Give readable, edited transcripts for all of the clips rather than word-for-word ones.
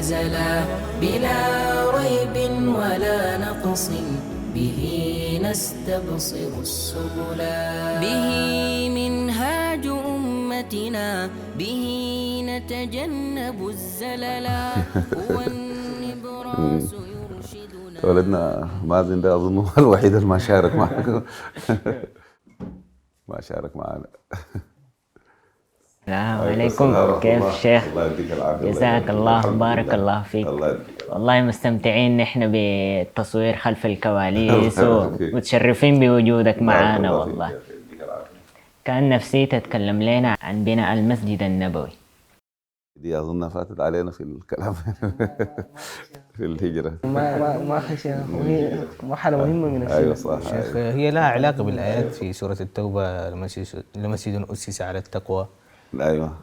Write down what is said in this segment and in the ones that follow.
نزلا بلا ريب ولا نقص، به نستبصر السبلا. به منهاج أمتنا، به نتجنب الزللا. هو النبراس يرشدنا. ولدنا مازن ده أظن هو الوحيد اللي ما شارك معكم. ما شارك معنا. السلام عليكم، كيف الشيخ؟ الله يديك العافية. جزاك الله، بارك الله فيك. والله مستمتعين نحن بالتصوير خلف الكواليس ومتشرفين بوجودك معنا والله. كان نفسي تتكلم لنا عن بناء المسجد النبوي. دي أظن فاتت علينا في الكلام في الهجرة. ما خشينا، وهي مرحلة مهمة من السنة. أيوة صح. شيخ، هي لها علاقة بالآيات في سورة التوبة، لمسجد أسس على التقوى. أيوة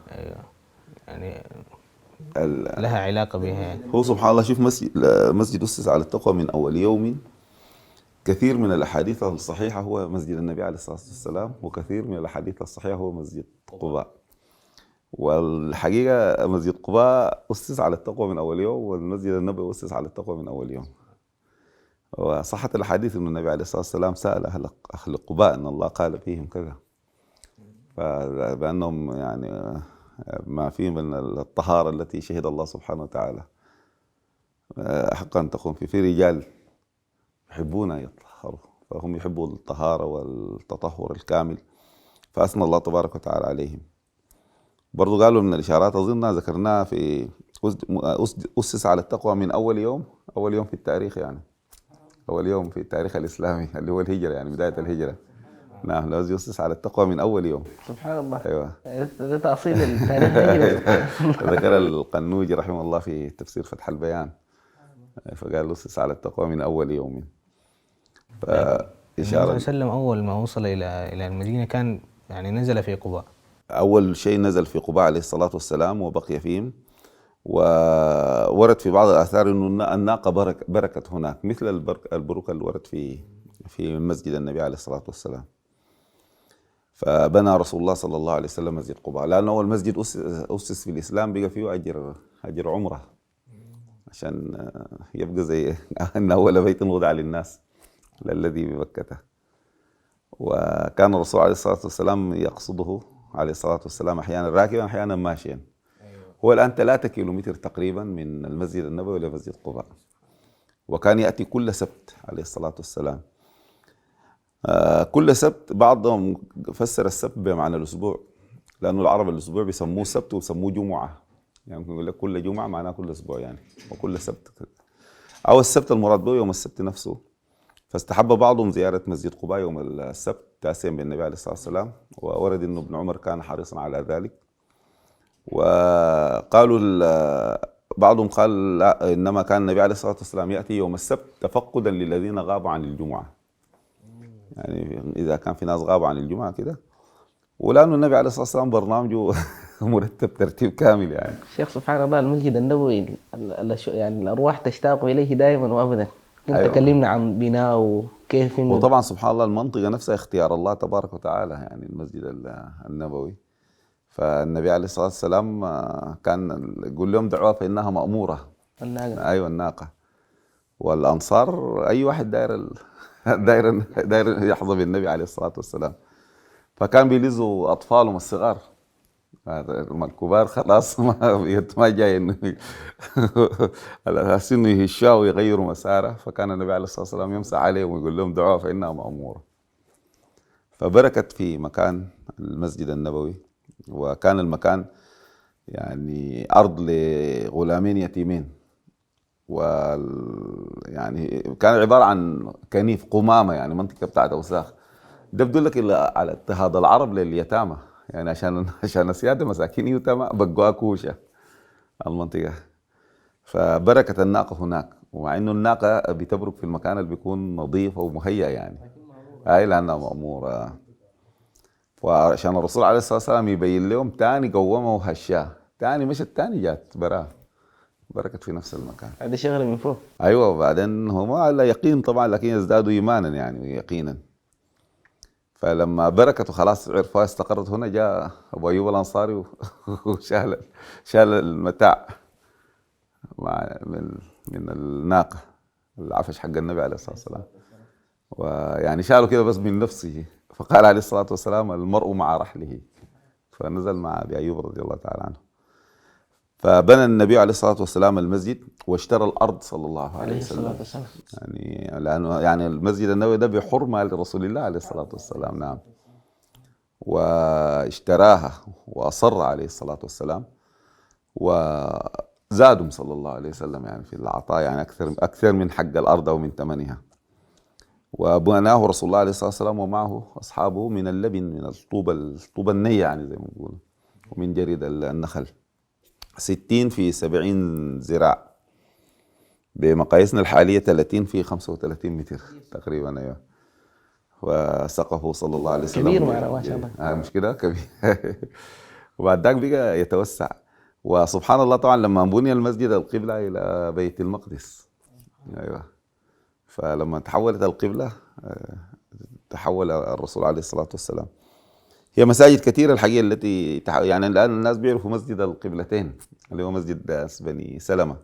يعني لها علاقة بها يعني. هو سبحان الله، شوف مسجد أسس على التقوى من أول يوم. كثير من الأحاديث الصحيحة هو مسجد النبي عليه الصلاة والسلام، وكثير من الأحاديث الصحيحة هو مسجد قباء. والحقيقة مسجد قباء أسس على التقوى من أول يوم، والمسجد النبوي أسس على التقوى من أول يوم. وصحت الحديث أن النبي عليه الصلاة والسلام سأل أهل قباء أن الله قال فيهم كذا، فبأنهم يعني ما فيهم من الطهارة التي شهد الله سبحانه وتعالى حقا أن تقوم في رجال يحبون أن يطهروا، فهم يحبوا الطهارة والتطهر الكامل، فأثنى الله تبارك وتعالى عليهم. برضو قالوا من الإشارات أظننا ذكرناها في أسس على التقوى من أول يوم في التاريخ، يعني أول يوم في التاريخ الإسلامي اللي هو الهجرة، يعني بداية الهجرة. نعم، لازم يسس على التقوى من أول يوم. سبحان الله. أيوة. ده تأصيل التاريخ الهجري. ذكر القنوجي رحمه الله في تفسير فتح البيان، فقال أسس على التقوى من أول يوم. النبي صلى الله عليه وسلم أول ما وصل إلى المدينة كان يعني نزل في قباء. أول شيء نزل في قباء عليه الصلاة والسلام وبقي فيهم. وورد في بعض الآثار أنه الناقة بركت هناك، مثل البركة اللي ورد في مسجد النبي عليه الصلاة والسلام. فبنى رسول الله صلى الله عليه وسلم مسجد قباء، لأنه أول مسجد أسس في الإسلام بقى فيه أجر عمرة، عشان يبقى زي أن أول بيت وضع للناس للذي بمكة. وكان الرسول عليه الصلاة والسلام يقصده عليه الصلاة والسلام أحيانا راكبا أحيانا ماشيا. هو الآن 3 كيلومتر تقريبا من المسجد النبوي إلى مسجد قباء، وكان يأتي كل سبت عليه الصلاة والسلام. كل سبت، بعضهم فسر السبت بمعنى الأسبوع، لأنه العرب الأسبوع بيسموه سبت وبيسموه جمعة، يعني ممكن يقول لك كل جمعة معناه كل أسبوع يعني، وكل سبت أو السبت المراد به يوم السبت نفسه. فاستحب بعضهم زيارة مسجد قباء يوم السبت تأسيا بالنبي عليه الصلاة والسلام، وورد أنه ابن عمر كان حريصا على ذلك. وقالوا بعضهم قال لا، إنما كان النبي عليه الصلاة والسلام يأتي يوم السبت تفقدا للذين غابوا عن الجمعة، يعني إذا كان في ناس غابوا عن الجمعة كده. ولأنه النبي عليه الصلاة والسلام برنامجه مرتب ترتيب كامل يعني. شيخ سبحان الله، المسجد النبوي يعني الأرواح تشتاق إليه دائما وأبدا. كنت أيوة. تكلمنا عن بناء وكيف وطبعا سبحان الله المنطقة نفسها اختيار الله تبارك وتعالى، يعني المسجد النبوي. فالنبي عليه الصلاة والسلام كان يقول لهم دعوة فإنها مأمورة. الناقة. أيوة الناقة. والأنصار أي واحد داير يحظى بالنبي عليه الصلاة والسلام، فكان بيلزوا أطفالهم الصغار، الكبار خلاص ما جاي إنه إنه يهشوا ويغيروا مساره. فكان النبي عليه الصلاة والسلام يمسح عليهم ويقول لهم دعوة فإنها مأمورة. فبركت في مكان المسجد النبوي، وكان المكان يعني أرض لغلامين يتيمين، يعني كان عبارة عن كنيف قمامة، يعني منطقة بتاعت أوساخ. ده بدل لك على اضطهاد العرب لليتامى، يعني عشان السيادة مساكين يتامى بقوا كوشة المنطقة. فبركت الناقة هناك، ومع إنه الناقة بتبرك في المكان اللي بيكون نظيف ومهيأ يعني، هاي لأنها مأمورة. وعشان الرسول عليه الصلاة والسلام يبين لهم تاني قومه وهشاه، تاني مشت تاني جات براه، بركت في نفس المكان. هذه شغلة من فوق. أيوة. وبعدين هم على يقين طبعا، لكن يزدادوا إيمانا يعني يقينا. فلما بركت وخلاص عرفوها استقرت هنا، جاء أبو أيوب الأنصاري وشال المتاع من الناقة العفش حق النبي عليه الصلاة والسلام، ويعني شالوا كده بس من نفسه، فقال عليه الصلاة والسلام المرء مع رحله، فنزل مع أبي أيوب رضي الله تعالى عنه. فبنى النبي عليه الصلاة والسلام المسجد واشترى الأرض صلى الله عليه وسلم، يعني لأنه يعني المسجد النبوي ده بحرمة لرسول الله عليه الصلاة والسلام. نعم. واشتراها وأصر عليه الصلاة والسلام، وزادهم صلى الله عليه وسلم يعني في العطاء، يعني أكثر من حق الأرض أو من ثمنها. وبناه رسول الله عليه الصلاة والسلام ومعه أصحابه من اللبن، من الطوبة النية يعني زي ما بيقولوا، ومن جريد النخل، 60 في 70 ذراع، بمقاييسنا الحالية 30 في 35 متر تقريبا. أيوه. وسقفه صلى الله عليه وسلم كبير ما شاء الله. مش كده كبير. وبعد ذاك بقى يتوسع. وسبحان الله طبعا لما بني المسجد القبلة إلى بيت المقدس. أيوه. فلما تحولت القبلة تحول الرسول عليه الصلاة والسلام. هي مساجد كثيرة الحقيقة التي يعني الآن الناس بيعرفوا مسجد القبلتين اللي هو مسجد بني سلمة،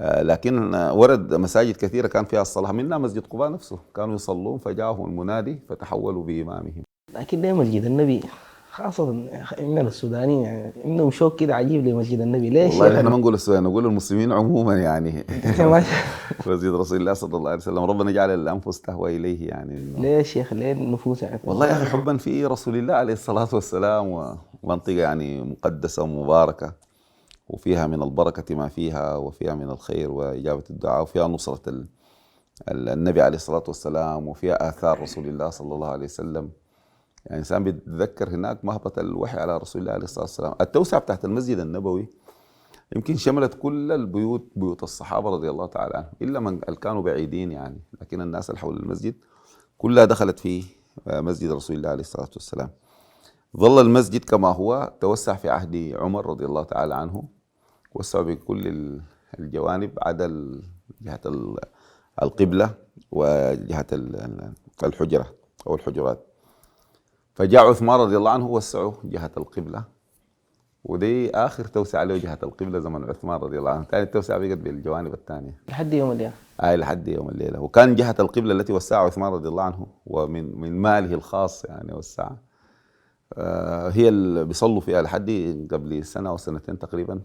لكن ورد مساجد كثيرة كان فيها الصلاة، منها مسجد قباء نفسه كانوا يصلون فجاءهم المنادي فتحولوا بإمامهم. لكن ده مسجد النبي خاصة عندنا السودانيين يعني عندهم شوق كده عجيب لمسجد النبي. ليش؟ والله احنا ما نقول السودان، نقول المسلمين عموما يعني. مسجد رسول الله صلى الله عليه وسلم ربنا جعل الأنفس تهوى إليه يعني. ليش يا أخي؟ ليه النفوس يعني؟ والله يا أخي حبا في رسول الله عليه الصلاة والسلام، ومنطقة يعني مقدسة ومباركة، وفيها من البركة ما فيها، وفيها من الخير وإجابة الدعاء، وفيها نصرة النبي عليه الصلاة والسلام، وفيها آثار رسول الله صلى الله عليه وسلم. يعني الإنسان بيتذكر هناك مهبط الوحي على رسول الله عليه الصلاة والسلام. التوسعة بتاعت المسجد النبوي يمكن شملت كل البيوت، بيوت الصحابة رضي الله تعالى عنهم، إلا من كانوا بعيدين يعني، لكن الناس اللي حول المسجد كلها دخلت في مسجد رسول الله عليه الصلاة والسلام. ظل المسجد كما هو، توسع في عهد عمر رضي الله تعالى عنه، وسعوا بكل الجوانب عدا جهة القبلة وجهة الحجرة أو الحجرات. فجاء عثمان رضي الله عنه وسعوا جهة القبلة، ودي آخر توسعة له جهة القبلة زمن عثمان رضي الله عنه. ثاني التوسعة بقت بالجوانب الثانية لحد يوم الليلة. لحد يوم الليلة. وكان جهة القبلة التي وسعها عثمان رضي الله عنه ومن ماله الخاص يعني وسعها، هي اللي بيصلوا فيها لحد قبل سنة أو سنتين تقريبا،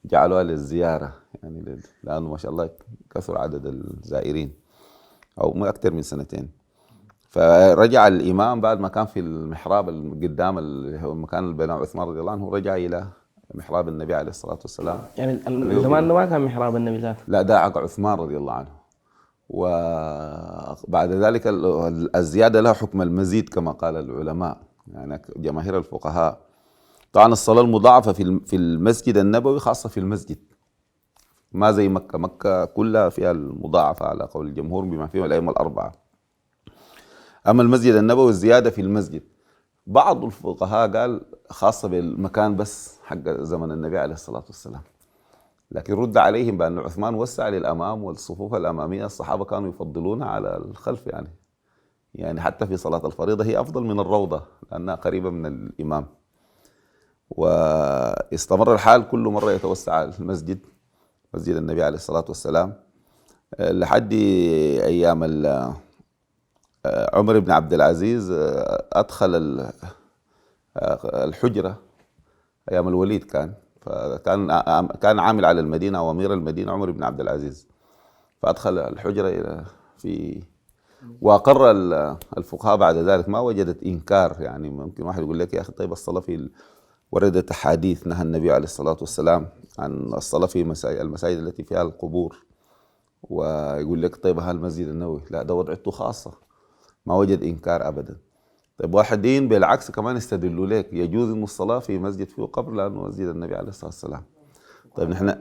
جعلوها للزيارة يعني، لأنه ما شاء الله كثر عدد الزائرين، أو ما أكثر من سنتين. فرجع الإمام بعد ما كان في المحراب قدام اللي هو المكان اللي بناه عثمان رضي الله عنه، رجع إلى محراب النبي عليه الصلاة والسلام. يعني زمان ما كان محراب النبي ذاته؟ لا، ده عقد عثمان رضي الله عنه. وبعد ذلك الزيادة لها حكم المزيد كما قال العلماء يعني جماهير الفقهاء. طبعا الصلاة المضاعفة في المسجد النبوي خاصة في المسجد، ما زي مكة. مكة كلها فيها المضاعفة على قول الجمهور بما فيهم الأئمة الأربعة. أما المسجد النبوي الزيادة في المسجد، بعض الفقهاء قال خاصة بالمكان بس حق زمن النبي عليه الصلاة والسلام، لكن رد عليهم بأن عثمان وسع للأمام، والصفوف الأمامية الصحابة كانوا يفضلونها على الخلف يعني حتى في صلاة الفريضة هي أفضل من الروضة لأنها قريبة من الإمام. واستمر الحال كل مرة يتوسع المسجد، مسجد النبي عليه الصلاة والسلام، لحد أيام عمر بن عبد العزيز أدخل الحجرة أيام الوليد، كان عامل على المدينة وأمير المدينة عمر بن عبد العزيز، فأدخل الحجرة وأقر الفقهاء بعد ذلك، ما وجدت إنكار. يعني ممكن واحد يقول لك يا أخي طيب الصلاة وردت أحاديث نهى النبي عليه الصلاة والسلام عن الصلاة في المساجد التي فيها القبور، ويقول لك طيب المسجد النبوي لا، ده وضعته خاصة، ما وجد إنكار أبدا. طيب واحدين بالعكس كمان استدلوا لك يجوز إنه الصلاة في مسجد فيه قبر لأنه مسجد النبي عليه الصلاة والسلام. طيب نحن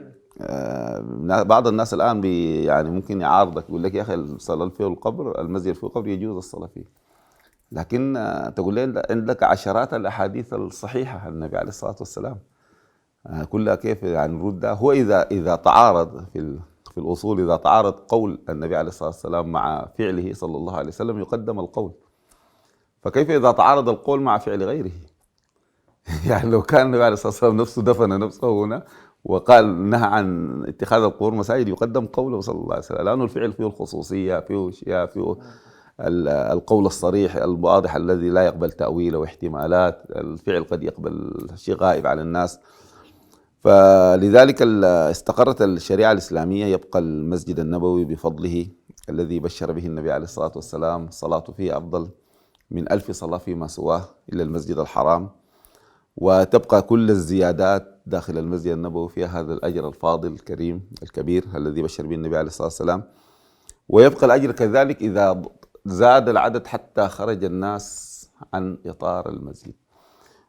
بعض الناس الآن يعني ممكن يعارضك، يقول لك يا أخي الصلاة فيه القبر، المسجد فيه القبر يجوز الصلاة فيه، لكن تقول لي عندك عشرات الأحاديث الصحيحة عن النبي عليه الصلاة والسلام كلها، كيف يعني نردها؟ هو إذا تعارض في الأصول، إذا تعارض قول النبي عليه الصلاة والسلام مع فعله صلى الله عليه وسلم يقدم القول، فكيف إذا تعارض القول مع فعل غيره؟ يعني لو كان النبي عليه الصلاة والسلام نفسه دفن نفسه هنا وقال نهى عن اتخاذ القبور مساجد، يقدم قوله صلى الله عليه وسلم، لأنه الفعل فيه الخصوصية، فيه أشياء، فيه القول الصريح الواضح الذي لا يقبل تأويل واحتمالات. الفعل قد يقبل شيء غائب على الناس. فلذلك استقرت الشريعة الإسلامية. يبقى المسجد النبوي بفضله الذي بشر به النبي عليه الصلاة والسلام، الصلاة فيه أفضل من 1000 صلاة فيما سواه إلا المسجد الحرام. وتبقى كل الزيادات داخل المسجد النبوي فيها هذا الأجر الفاضل الكريم الكبير الذي بشر به النبي عليه الصلاة والسلام. ويبقى الأجر كذلك إذا زاد العدد حتى خرج الناس عن إطار المسجد.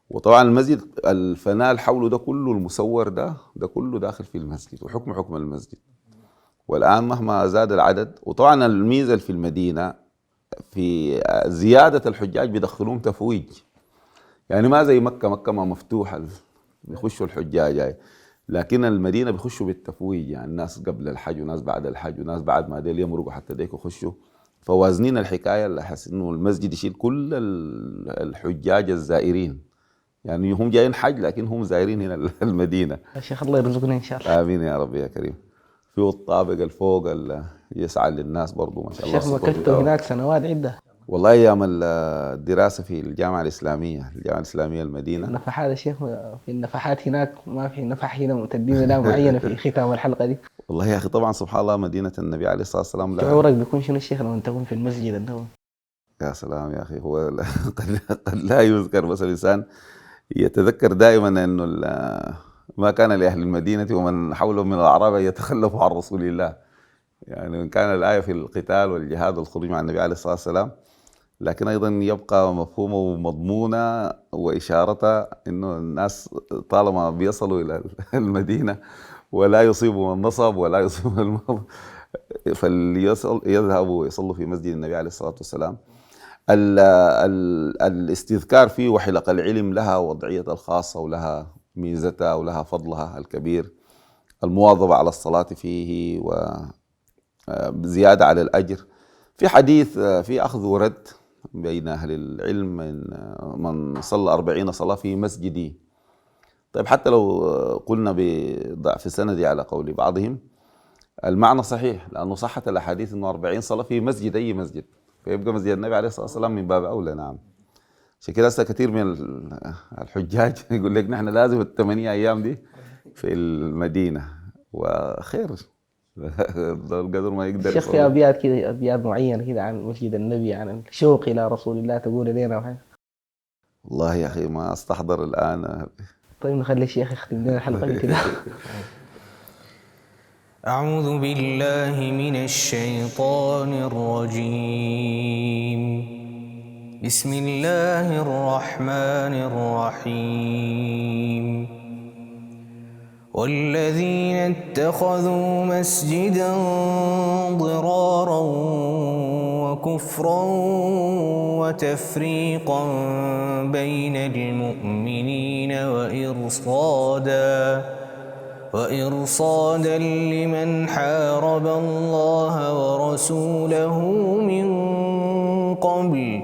وطبعا المسجد الفناء حوله ده كله المسور ده كله داخل في المسجد، وحكم حكم المسجد. والآن مهما زاد العدد، وطبعا الميزة في المدينة في زيادة الحجاج بيدخلون تفويج، يعني ما زي مكة ما مفتوحة بيخشوا الحجاج هاي، لكن المدينة بيخشوا بالتفويج، يعني الناس قبل الحج وناس بعد الحج وناس بعد ما ديل يمرقوا حتى ديك يخشوا. فوازنين الحكاية اللي حس انه المسجد يشيل كل الحجاج الزائرين، يعني هم جايين حج لكن هم زائرين هنا المدينة. يا شيخ الله يرزقنا ان شاء الله. امين يا رب يا كريم. فيه الطابق الفوق اللي يسعى للناس برضو ما شاء الله. الشيخ مكثت هناك سنوات عدة. والله ايام الدراسة في الجامعة الإسلامية المدينة. نفحات الشيخ، في النفحات هناك ما في نفح هنا تدينا لا معينة في ختام الحلقة دي. والله يا اخي طبعا سبحان الله مدينة النبي عليه الصلاة والسلام. شعورك بيكون شنو الشيخ لما تكون في المسجد النبوي؟ يا سلام يا اخي، هو قد لا يذكر، بس الانسان يتذكر دائما انه ما كان لاهل المدينة ومن حولهم من الاعراب يتخلفوا عن رسول الله. يعني ان كان الايه في القتال والجهاد والخروج مع النبي عليه الصلاة والسلام، لكن ايضا يبقى مفهومه ومضمونه واشارته انه الناس طالما بيصلوا الى المدينه ولا يصيبهم النصب ولا يصيبهم المرض فليذهبوا ويصلوا في مسجد النبي عليه الصلاة والسلام. الاستذكار فيه وحلق العلم لها وضعية الخاصة ولها ميزتها ولها فضلها الكبير. المواظبة على الصلاة فيه وزيادة على الأجر. في حديث في أخذ ورد بين أهل العلم من صلى 40 صلاة في مسجدي. طيب حتى لو قلنا بضعف سندي على قول بعضهم، المعنى صحيح، لأنه صحت الأحاديث أنه 40 صلاة في مسجد، أي مسجد، فيبقى مسجد النبي عليه الصلاة والسلام من باب أولى. نعم. عشان كده هسه كثير من الحجاج يقول لك نحن لازم ال8 أيام دي في المدينة، وخير القدر ما يقدر. الشيخ في أبيات كده، أبيات معينة كده عن مسجد النبي، عن الشوق إلى رسول الله، تقول لنا وحاجة؟ والله يا أخي ما أستحضر الآن. طيب نخلي الشيخ يختم لنا الحلقة كده. أعوذ بالله من الشيطان الرجيم. بسم الله الرحمن الرحيم. والذين اتخذوا مسجدا ضرارا وكفرا وتفريقا بين المؤمنين وإرصادا لمن حارب الله ورسوله من قبل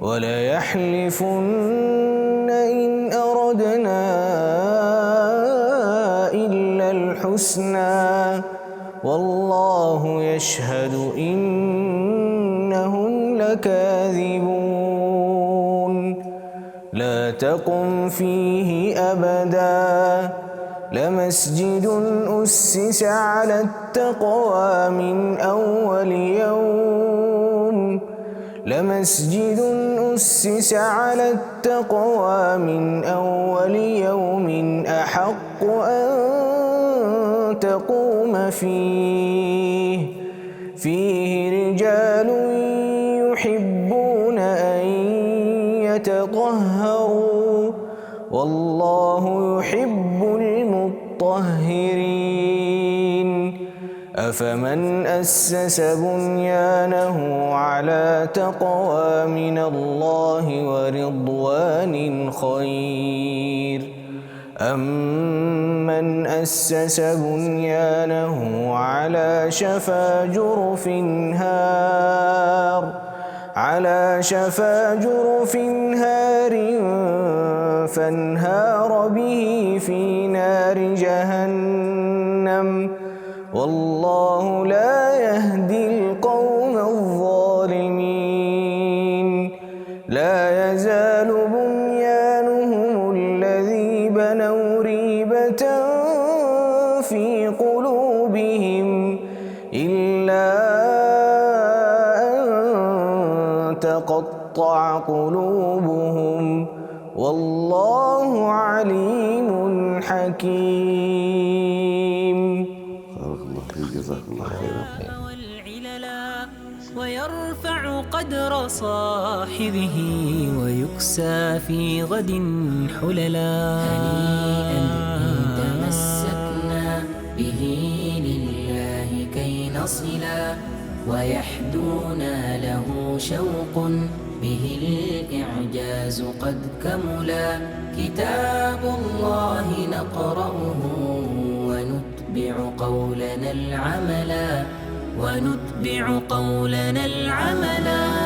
وليحلفن إن أردنا إلا الحسنى والله يشهد إنهم لكاذبون. لا تقم فيه أبدا لمسجد أسس على التقوى من أول يوم أحق أن تقوم فيه رجال يحبون أن يتطهروا والله يحب المطهرين. أفمن أسس بنيانه على تقوى من الله ورضوان خير أم من أسس بنيانه على شفا جرف هار فانهار به في نار جهنم والله لا يهدي القوم الظالمين. لا يزال بنيانهم الذي بنوا ريبة في قلوبهم إلا أن تقطع قلوبهم والله عليم حكيم. بارك الله فيك، جزاك الله خيرا. ويرفع قدر صاحبه ويكسى في غد حللا. هنيئا إن تمسكنا به لله كي نصلا ويحدونا له شوق به الإعجاز قد كملا. كتاب الله نقرأه ونتبع قولنا العملا